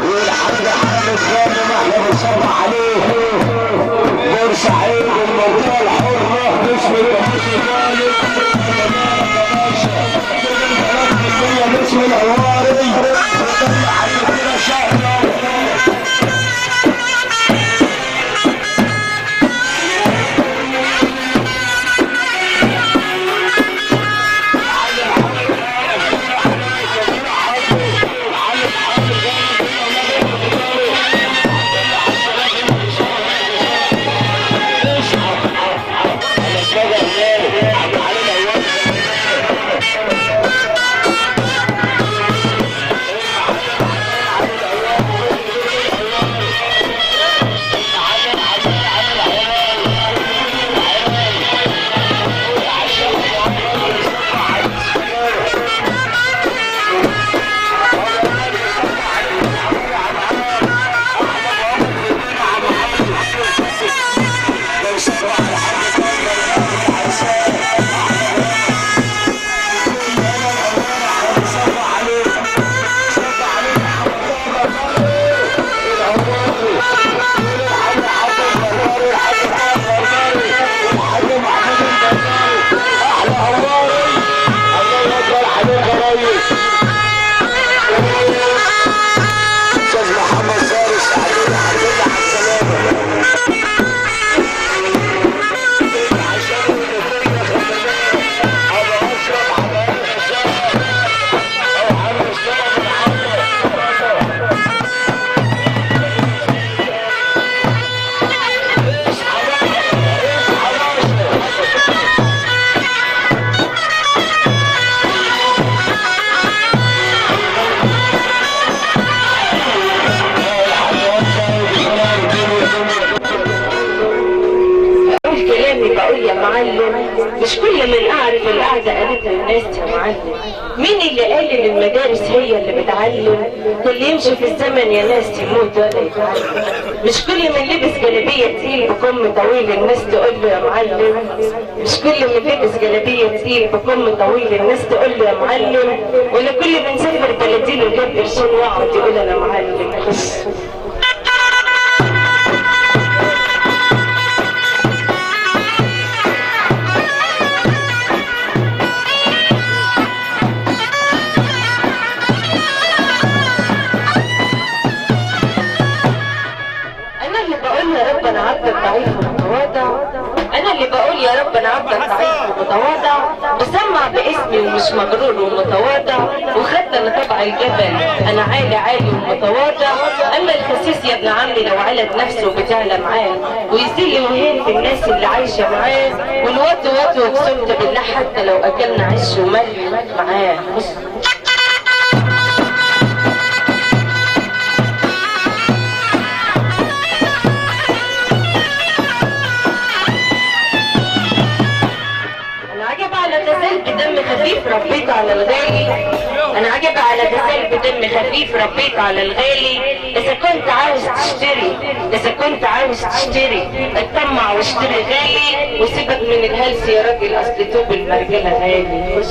والحاج حامد غانم احنا بنصب عليه. بورسعيد المنطقه الحره باسم الباشا غالب باسم العواري عندنا شهر. مش كل من اعرف القعده قالتها الناس يا معلم. مين اللي قال ان المدارس هي اللي بتعلم؟ اللي يمشي في الزمن يا ناس يموت ولا يتعلم. مش كل من لبس جلابيه تقيل بكم طويل الناس تقول له يا معلم. مش كل من لبس جلابيه تقيل بكم طويل الناس تقول له يا معلم. ولا كل من سافر بلدين وجاب قرشين وقعد يقول انا معلم. انا عبدك ضعيف ومتواضع. انا اللي بقول يا رب انا عبدك ضعيف ومتواضع، مسمع باسمي ومش مغرور ومتواضع، وخدت انا طبع الجبل انا عالي عالي ومتواضع. اما الخسيس يا ابن عمي لو علت نفسه بتعلى معاه ويذل ويهين في الناس اللي عايشه معاه، والواد واد وقسمت بالله حتى لو اكلنا عيش وملح معاه. بدم خفيف ربيت على الغالي. انا عجب على غزال بدم خفيف ربيت على الغالي. اذا كنت عاوز تشتري اتطمع واشتري غالي، وسيبك من الهلس يا راجل اصل توب المرجله غالي.